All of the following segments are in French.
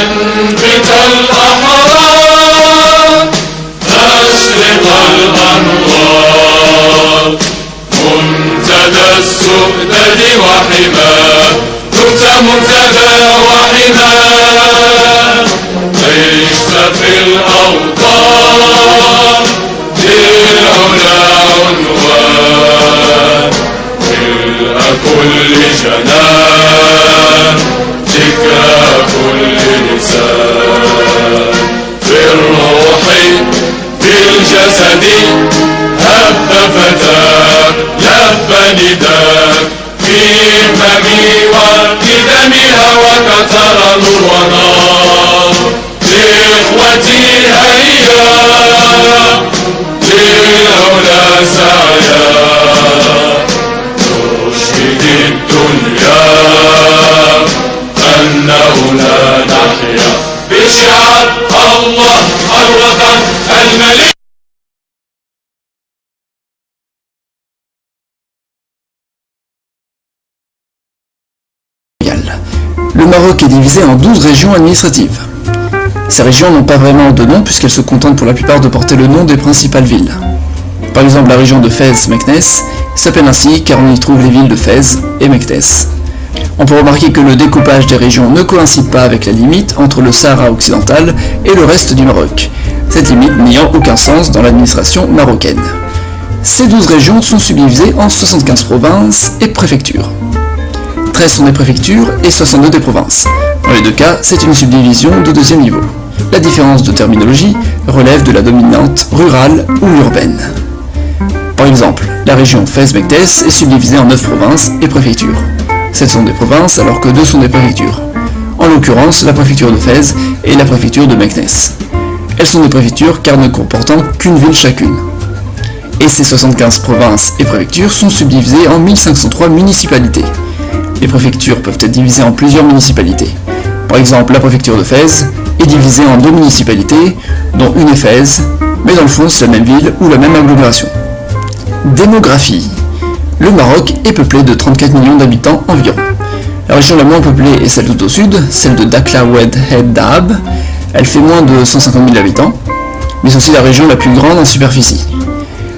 أنبت الأحرار أشرق الأنوار منتدى السؤدد وحماه دمت منتدى وحماه عشت في الأوطان للعلا عنوان ملء كل جنان ذكرى كل لسان في الروح بالجسد هب فتاك لب نداك في همي والقدم هواك ترى ونار لإخوتي هيا للعلا سعيا نشهد الدنيا أنه لا نحيا بشعار الله الوطن الملك. Le Maroc est divisé en 12 régions administratives. Ces régions n'ont pas vraiment de nom puisqu'elles se contentent pour la plupart de porter le nom des principales villes. Par exemple, la région de Fès-Meknès s'appelle ainsi car on y trouve les villes de Fès et Meknès. On peut remarquer que le découpage des régions ne coïncide pas avec la limite entre le Sahara occidental et le reste du Maroc, cette limite n'ayant aucun sens dans l'administration marocaine. Ces 12 régions sont subdivisées en 75 provinces et préfectures. 13 sont des préfectures et 62 des provinces. Dans les deux cas, c'est une subdivision de deuxième niveau. La différence de terminologie relève de la dominante rurale ou urbaine. Par exemple, la région Fès-Meknès est subdivisée en 9 provinces et préfectures. 7 sont des provinces alors que 2 sont des préfectures. En l'occurrence, la préfecture de Fès et la préfecture de Meknès. Elles sont des préfectures car ne comportant qu'une ville chacune. Et ces 75 provinces et préfectures sont subdivisées en 1503 municipalités. Les préfectures peuvent être divisées en plusieurs municipalités. Par exemple, la préfecture de Fès est divisée en 2 municipalités, dont une est Fès, mais dans le fond c'est la même ville ou la même agglomération. Démographie. Le Maroc est peuplé de 34 millions d'habitants environ. La région la moins peuplée est celle tout au sud, celle de Dakhla Oued Het Dahab. Elle fait moins de 150 000 habitants, mais c'est aussi la région la plus grande en superficie.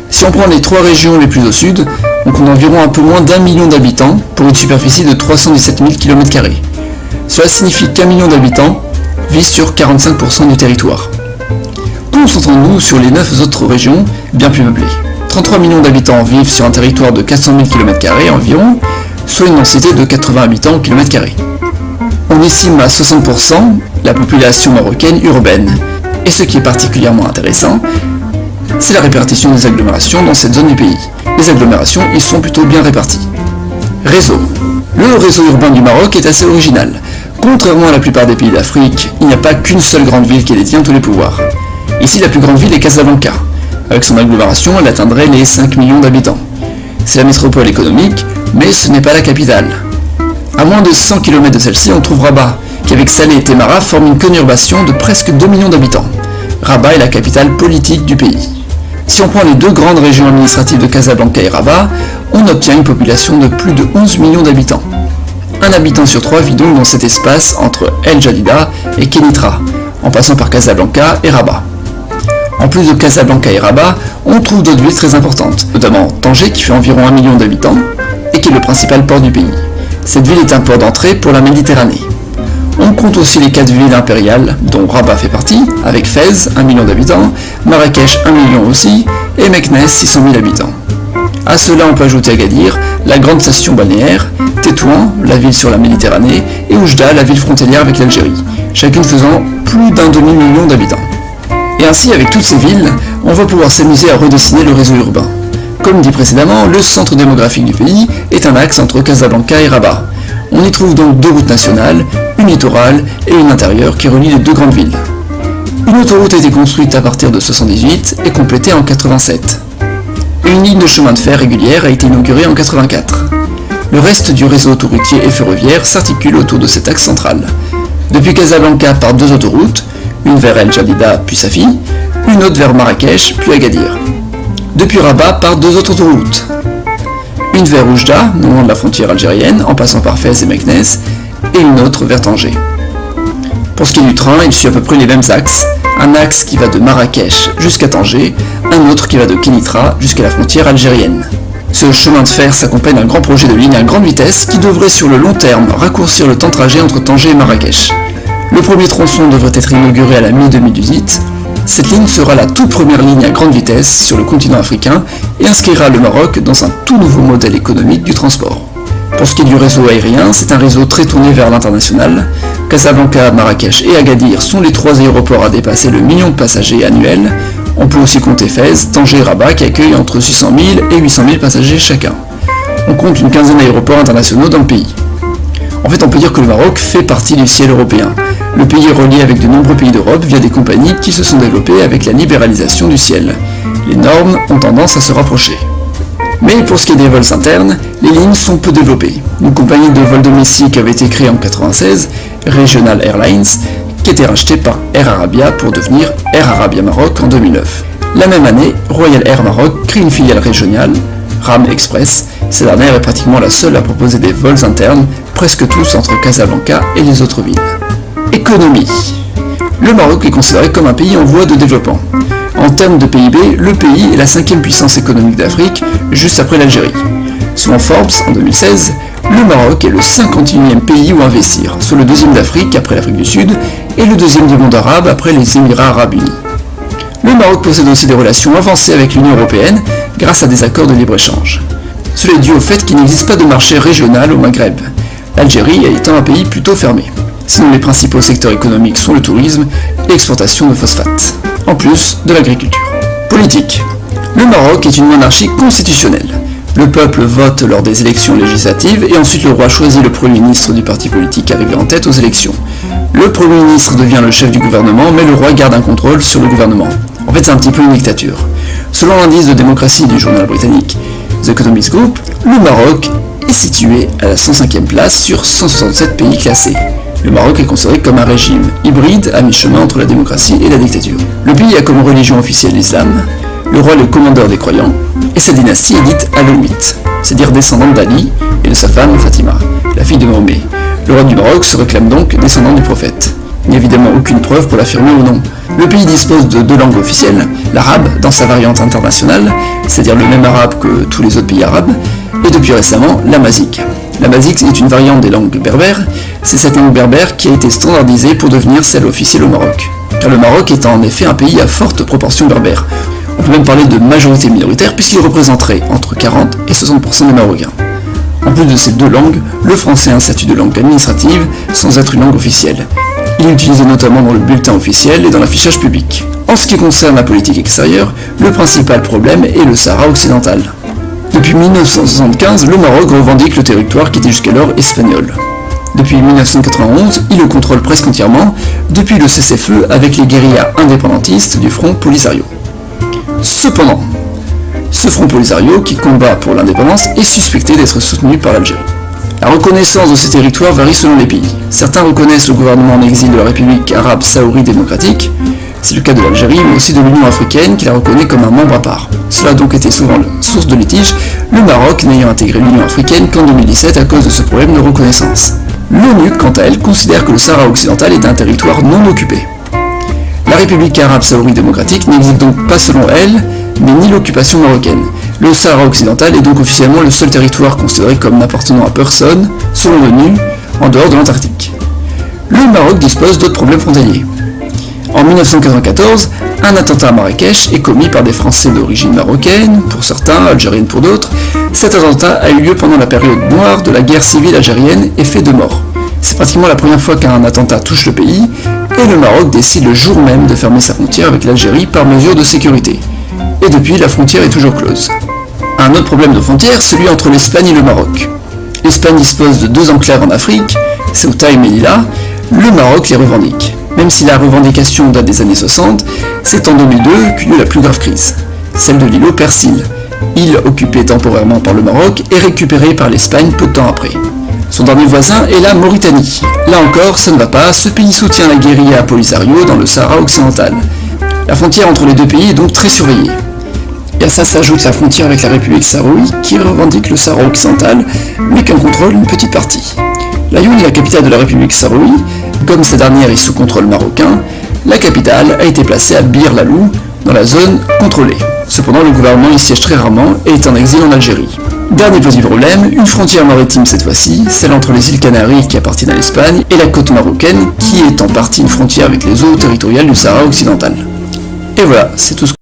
Si on prend les 3 régions les plus au sud, on compte environ un peu moins d'1 million d'habitants pour une superficie de 317 000 km². Cela signifie qu'1 million d'habitants vivent sur 45% du territoire. Concentrons-nous sur les 9 autres régions bien plus peuplées. 33 millions d'habitants vivent sur un territoire de 400 000 km² environ, soit une densité de 80 habitants au km². On estime à 60% la population marocaine urbaine. Et ce qui est particulièrement intéressant, c'est la répartition des agglomérations dans cette zone du pays. Les agglomérations y sont plutôt bien réparties. Réseau. Le réseau urbain du Maroc est assez original. Contrairement à la plupart des pays d'Afrique, il n'y a pas qu'une seule grande ville qui détient tous les pouvoirs. Ici, la plus grande ville est Casablanca. Avec son agglomération, elle atteindrait les 5 millions d'habitants. C'est la métropole économique, mais ce n'est pas la capitale. À moins de 100 km de celle-ci, on trouve Rabat, qui avec Salé et Témara forme une conurbation de presque 2 millions d'habitants. Rabat est la capitale politique du pays. Si on prend les 2 grandes régions administratives de Casablanca et Rabat, on obtient une population de plus de 11 millions d'habitants. Un habitant sur 3 vit donc dans cet espace entre El Jadida et Kénitra, en passant par Casablanca et Rabat. En plus de Casablanca et Rabat, on trouve d'autres villes très importantes, notamment Tanger qui fait environ 1 million d'habitants et qui est le principal port du pays. Cette ville est un port d'entrée pour la Méditerranée. On compte aussi les 4 villes impériales, dont Rabat fait partie, avec Fès, 1 million d'habitants, Marrakech, 1 million aussi, et Meknès, 600 000 habitants. À cela, on peut ajouter Agadir, la grande station balnéaire, Tétouan, la ville sur la Méditerranée, et Oujda, la ville frontalière avec l'Algérie, chacune faisant plus d'un demi-million d'habitants. Et ainsi, avec toutes ces villes, on va pouvoir s'amuser à redessiner le réseau urbain. Comme dit précédemment, le centre démographique du pays est un axe entre Casablanca et Rabat. On y trouve donc 2 routes nationales, une littorale et une intérieure qui relient les 2 grandes villes. Une autoroute a été construite à partir de 1978 et complétée en 1987. Une ligne de chemin de fer régulière a été inaugurée en 1984. Le reste du réseau autoroutier et ferroviaire s'articule autour de cet axe central. Depuis Casablanca par 2 autoroutes, une vers El Jadida puis Safi, une autre vers Marrakech puis Agadir. Depuis Rabat par 2 autres autoroutes. Une vers Oujda, non loin de la frontière algérienne, en passant par Fès et Meknès, et une autre vers Tanger. Pour ce qui est du train, il suit à peu près les mêmes axes. Un axe qui va de Marrakech jusqu'à Tanger, un autre qui va de Kénitra jusqu'à la frontière algérienne. Ce chemin de fer s'accompagne d'un grand projet de ligne à grande vitesse qui devrait sur le long terme raccourcir le temps de trajet entre Tanger et Marrakech. Le premier tronçon devrait être inauguré à la mi-2018. Cette ligne sera la toute première ligne à grande vitesse sur le continent africain et inscrira le Maroc dans un tout nouveau modèle économique du transport. Pour ce qui est du réseau aérien, c'est un réseau très tourné vers l'international. Casablanca, Marrakech et Agadir sont les 3 aéroports à dépasser le million de passagers annuels. On peut aussi compter Fès, Tanger et Rabat qui accueillent entre 600 000 et 800 000 passagers chacun. On compte une quinzaine d'aéroports internationaux dans le pays. En fait, on peut dire que le Maroc fait partie du ciel européen. Le pays est relié avec de nombreux pays d'Europe via des compagnies qui se sont développées avec la libéralisation du ciel. Les normes ont tendance à se rapprocher. Mais pour ce qui est des vols internes, les lignes sont peu développées. Une compagnie de vol domestique avait été créée en 1996, Regional Airlines, qui a été rachetée par Air Arabia pour devenir Air Arabia Maroc en 2009. La même année, Royal Air Maroc crée une filiale régionale, Ram Express. Cette dernière est pratiquement la seule à proposer des vols internes, presque tous entre Casablanca et les autres villes. Économie. Le Maroc est considéré comme un pays en voie de développement. En termes de PIB, le pays est la 5e puissance économique d'Afrique, juste après l'Algérie. Selon Forbes, en 2016, le Maroc est le 51e pays où investir, soit le 2e d'Afrique après l'Afrique du Sud et le 2e du monde arabe après les Émirats arabes unis. Le Maroc possède aussi des relations avancées avec l'Union européenne grâce à des accords de libre-échange. Cela est dû au fait qu'il n'existe pas de marché régional au Maghreb, l'Algérie étant un pays plutôt fermé. Sinon, les principaux secteurs économiques sont le tourisme et l'exportation de phosphates, en plus de l'agriculture. Politique. Le Maroc est une monarchie constitutionnelle. Le peuple vote lors des élections législatives et ensuite le roi choisit le Premier ministre du parti politique arrivé en tête aux élections. Le Premier ministre devient le chef du gouvernement, mais le roi garde un contrôle sur le gouvernement. En fait, c'est un petit peu une dictature. Selon l'indice de démocratie du journal britannique The Economist Group, le Maroc est situé à la 105e place sur 167 pays classés. Le Maroc est considéré comme un régime hybride à mi-chemin entre la démocratie et la dictature. Le pays a comme religion officielle l'islam, le roi est le commandeur des croyants, et sa dynastie est dite alaouite, c'est-à-dire descendante d'Ali et de sa femme Fatima, la fille de Mahomet. Le roi du Maroc se réclame donc descendant du prophète. Il n'y a évidemment aucune preuve pour l'affirmer ou non. Le pays dispose de 2 langues officielles, l'arabe dans sa variante internationale, c'est-à-dire le même arabe que tous les autres pays arabes, et depuis récemment l'amazique. L'amazique est une variante des langues berbères, c'est cette langue berbère qui a été standardisée pour devenir celle officielle au Maroc. Car le Maroc est en effet un pays à forte proportion berbère. On peut même parler de majorité minoritaire puisqu'il représenterait entre 40 et 60% des Marocains. En plus de ces 2 langues, le français a un statut de langue administrative sans être une langue officielle. Il est utilisé notamment dans le bulletin officiel et dans l'affichage public. En ce qui concerne la politique extérieure, le principal problème est le Sahara occidental. Depuis 1975, le Maroc revendique le territoire qui était jusqu'alors espagnol. Depuis 1991, il le contrôle presque entièrement, depuis le cessez-le-feu avec les guérillas indépendantistes du Front Polisario. Cependant, ce Front Polisario, qui combat pour l'indépendance, est suspecté d'être soutenu par l'Algérie. La reconnaissance de ces territoires varie selon les pays. Certains reconnaissent le gouvernement en exil de la République arabe saoudite démocratique, c'est le cas de l'Algérie, mais aussi de l'Union africaine qui la reconnaît comme un membre à part. Cela a donc été souvent source de litige, le Maroc n'ayant intégré l'Union africaine qu'en 2017 à cause de ce problème de reconnaissance. L'ONU, quant à elle, considère que le Sahara occidental est un territoire non occupé. La République arabe saoudite démocratique n'existe donc pas selon elle, mais ni l'occupation marocaine. Le Sahara occidental est donc officiellement le seul territoire considéré comme n'appartenant à personne, selon l'ONU, en dehors de l'Antarctique. Le Maroc dispose d'autres problèmes frontaliers. En 1994, un attentat à Marrakech est commis par des Français d'origine marocaine, pour certains, algérienne pour d'autres. Cet attentat a eu lieu pendant la période noire de la guerre civile algérienne et fait 2 morts. C'est pratiquement la première fois qu'un attentat touche le pays, et le Maroc décide le jour même de fermer sa frontière avec l'Algérie par mesure de sécurité. Et depuis, la frontière est toujours close. Un autre problème de frontière, celui entre l'Espagne et le Maroc. L'Espagne dispose de 2 enclaves en Afrique, Ceuta et Melilla, le Maroc les revendique. Même si la revendication date des années 60, c'est en 2002 qu'eut lieu la plus grave crise, celle de l'îlot Persil, île occupée temporairement par le Maroc et récupérée par l'Espagne peu de temps après. Son dernier voisin est la Mauritanie. Là encore, ça ne va pas, ce pays soutient la guérilla Polisario dans le Sahara occidental. La frontière entre les 2 pays est donc très surveillée. Et à ça s'ajoute la frontière avec la République saoudite qui revendique le Sahara occidental, mais qui en contrôle une petite partie. Laayoune est la capitale de la République saoudite, comme cette dernière est sous contrôle marocain, la capitale a été placée à Bir Lalou, dans la zone contrôlée. Cependant, le gouvernement y siège très rarement et est en exil en Algérie. Dernier petit problème, une frontière maritime cette fois-ci, celle entre les îles Canaries qui appartiennent à l'Espagne et la côte marocaine qui est en partie une frontière avec les eaux territoriales du Sahara occidental. Et voilà, c'est tout ce